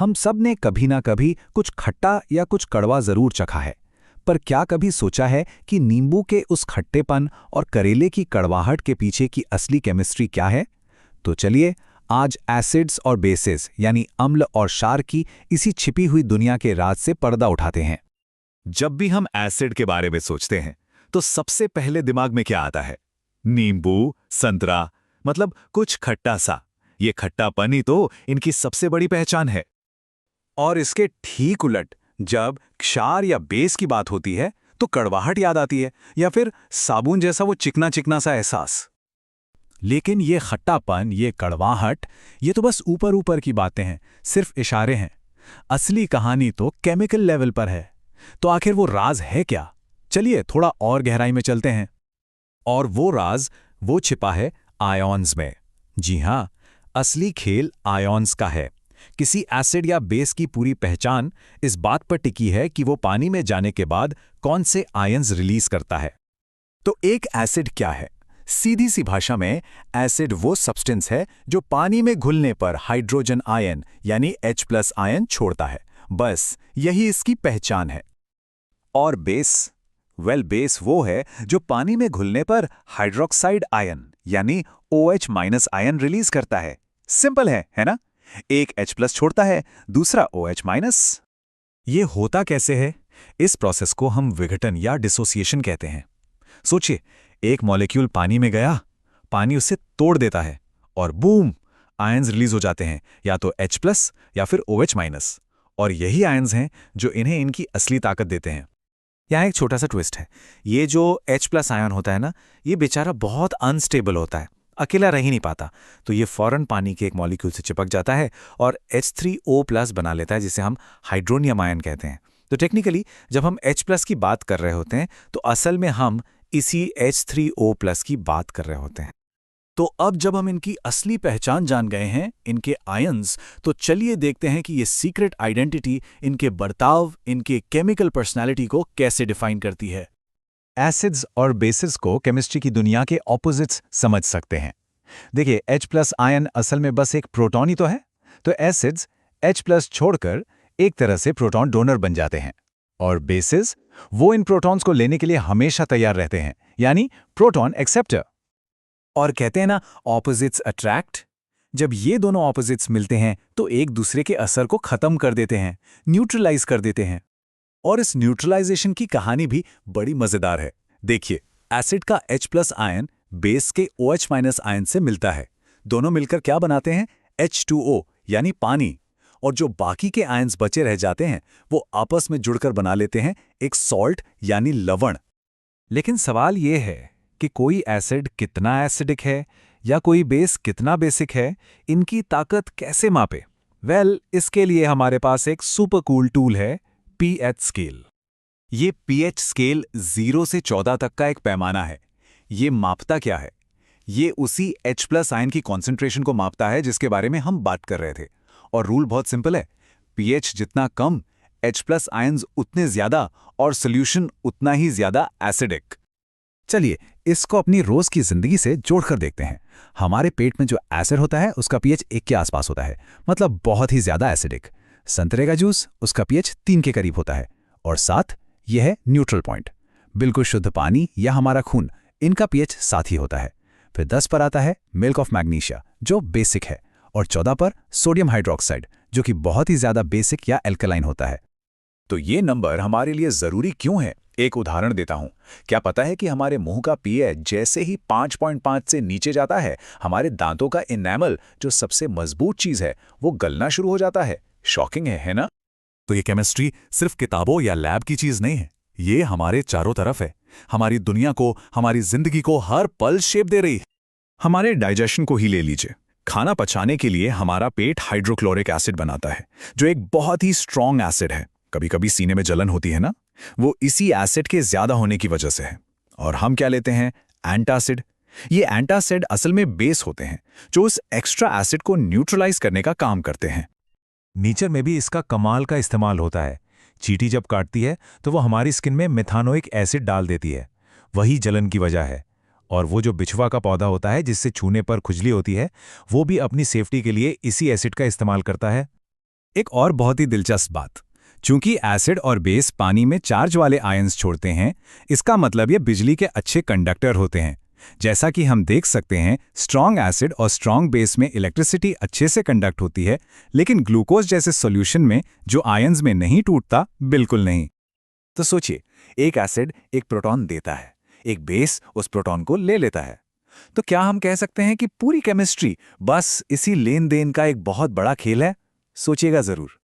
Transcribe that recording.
हम सब ने कभी ना कभी कुछ खट्टा या कुछ कड़वा जरूर चखा है, पर क्या कभी सोचा है कि नींबू के उस खट्टेपन और करेले की कड़वाहट के पीछे की असली केमिस्ट्री क्या है? तो चलिए आज एसिड्स और बेसेस यानी अम्ल और क्षार की इसी छिपी हुई दुनिया के राज से पर्दा उठाते हैं। जब भी हम एसिड के बारे में सोचते हैं तो सबसे पहले दिमाग में क्या आता है? नींबू, संतरा, मतलब कुछ खट्टा सा। ये खट्टापन ही तो इनकी सबसे बड़ी पहचान है। और इसके ठीक उलट, जब क्षार या बेस की बात होती है तो कड़वाहट याद आती है, या फिर साबुन जैसा वो चिकना चिकना सा एहसास। लेकिन ये खट्टापन, ये कड़वाहट, ये तो बस ऊपर ऊपर की बातें हैं, सिर्फ इशारे हैं। असली कहानी तो केमिकल लेवल पर है। तो आखिर वो राज है क्या? चलिए थोड़ा और गहराई में चलते हैं। और वो राज, वो छिपा है आयॉन्स में। जी हां, असली खेल आयॉन्स का है। किसी एसिड या बेस की पूरी पहचान इस बात पर टिकी है कि वो पानी में जाने के बाद कौन से आयन्स रिलीज करता है। तो एक एसिड क्या है? सीधी सी भाषा में, एसिड वो सब्सटेंस है जो पानी में घुलने पर हाइड्रोजन आयन यानी H+ आयन छोड़ता है। बस यही इसकी पहचान है। और बेस? बेस वो है जो पानी में घुलने पर हाइड्रोक्साइड आयन यानी OH- आयन रिलीज करता है। सिंपल है ना? एक H+ छोड़ता है, दूसरा OH-। ये होता कैसे है? इस प्रोसेस को हम विघटन या डिसोसिएशन कहते हैं। सोचिए, एक मॉलिक्यूल पानी में गया, पानी उसे तोड़ देता है और बूम, आयन्स रिलीज हो जाते हैं, या तो H+ या फिर OH-। और यही आयन्स हैं जो इन्हें इनकी असली ताकत देते हैं। यहाँ एक छोटा सा ट्विस्ट है। ये जो H+ आयन होता है ना, ये बेचारा बहुत अनस्टेबल होता है, अकेला रह ही नहीं पाता। तो ये फौरन पानी के एक मॉलिक्यूल से चिपक जाता है और H3O+ बना लेता है, जिसे हम हाइड्रोनियम आयन कहते हैं। तो टेक्निकली जब हम H+ की बात कर रहे होते हैं तो असल में हम इसी H3O+ की बात कर रहे होते हैं। तो अब जब हम इनकी असली पहचान जान गए हैं, इनके आयन्स, तो चलिए देखते हैं कि ये सीक्रेट आइडेंटिटी इनके बर्ताव, इनके केमिकल पर्सनालिटी को कैसे डिफाइन करती है। एसिड्स और बेसिस को केमिस्ट्री की दुनिया के ऑपोजिट्स समझ सकते हैं। देखिए, H+ आयन असल में बस एक प्रोटॉन ही तो है। तो एसिड्स H+ छोड़कर एक तरह से प्रोटॉन डोनर बन जाते हैं। और बेसिस वो इन प्रोटॉन्स को लेने के लिए हमेशा तैयार रहते हैं, यानी प्रोटॉन एक्सेप्टर। और कहते हैं ना, ऑपोजिट्स अट्रैक्ट। जब ये दोनों ऑपोजिट्स मिलते हैं तो एक दूसरे के असर को खत्म कर देते हैं, न्यूट्रलाइज कर देते हैं। और इस न्यूट्रलाइजेशन की कहानी भी बड़ी मजेदार है। देखिए, एसिड का H+ आयन बेस के OH- आयन से मिलता है। दोनों मिलकर क्या बनाते हैं? H2O यानी पानी। और जो बाकी के आयन्स बचे रह जाते हैं वो आपस में जुड़कर बना लेते हैं एक सॉल्ट यानी लवण। लेकिन सवाल ये है कि कोई एसिड कितना एसिडिक है या कोई बेस कितना बेसिक है, इनकी ताकत कैसे मापे? इसके लिए हमारे पास एक सुपर कूल टूल है, pH स्केल। ये pH स्केल 0 से 14 तक का एक पैमाना है। ये मापता क्या है? ये उसी H+ आयन की कॉन्सेंट्रेशन को मापता है जिसके बारे में हम बात कर रहे थे। और रूल बहुत सिंपल है, pH जितना कम, H+ आयन्स उतने ज्यादा और सॉल्यूशन उतना ही ज्यादा एसिडिक। चलिए इसको अपनी रोज की जिंदगी से जोड़कर देखते हैं। हमारे पेट में जो एसिड होता है उसका pH 1 के आसपास होता है, मतलब बहुत ही ज्यादा एसिडिक। संतरे का जूस, उसका pH 3 के करीब होता है। और 7, यह है न्यूट्रल पॉइंट। बिल्कुल शुद्ध पानी या हमारा खून, इनका pH 7 ही होता है। फिर 10 पर आता है मिल्क ऑफ मैग्नीशिया, जो बेसिक है। और 14 पर सोडियम हाइड्रोक्साइड, जो कि बहुत ही ज्यादा बेसिक या एल्कलाइन होता है। तो ये नंबर हमारे लिए जरूरी क्यों है? एक उदाहरण देता हूं। क्या पता है कि हमारे मुंह का pH जैसे ही 5.5 से नीचे जाता है, हमारे दांतों का इनेमल, जो सबसे मजबूत चीज है, वो गलना शुरू हो जाता है। शॉकिंग है ना? तो ये केमिस्ट्री सिर्फ किताबों या लैब की चीज नहीं है, ये हमारे चारों तरफ है। हमारी दुनिया को, हमारी जिंदगी को हर पल शेप दे रही है। हमारे डाइजेशन को ही ले लीजिए। खाना पचाने के लिए हमारा पेट हाइड्रोक्लोरिक एसिड बनाता है, जो एक बहुत ही स्ट्रॉन्ग एसिड है। कभी कभी सीने में जलन होती है ना, वो इसी एसिड के ज्यादा होने की वजह से है। और हम क्या लेते हैं? एंटासिड। ये एंटासिड असल में बेस होते हैं जो उस एक्स्ट्रा एसिड को न्यूट्रलाइज करने का काम करते हैं। नेचर में भी इसका कमाल का इस्तेमाल होता है। चींटी जब काटती है तो वो हमारी स्किन में मेथानोइक एसिड डाल देती है, वही जलन की वजह है। और वो जो बिछुआ का पौधा होता है जिससे छूने पर खुजली होती है, वो भी अपनी सेफ्टी के लिए इसी एसिड का इस्तेमाल करता है। एक और बहुत ही दिलचस्प बात, चूंकि एसिड और बेस पानी में चार्ज वाले आयंस छोड़ते हैं, इसका मतलब ये बिजली के अच्छे कंडक्टर होते हैं। जैसा कि हम देख सकते हैं, स्ट्रॉन्ग एसिड और स्ट्रॉन्ग बेस में इलेक्ट्रिसिटी अच्छे से कंडक्ट होती है, लेकिन ग्लूकोज जैसे सॉल्यूशन में जो आयंस में नहीं टूटता, बिल्कुल नहीं। तो सोचिए, एक एसिड एक प्रोटॉन देता है, एक बेस उस प्रोटॉन को ले लेता है। तो क्या हम कह सकते हैं कि पूरी केमिस्ट्री बस इसी लेन देन का एक बहुत बड़ा खेल है? सोचिएगा जरूर।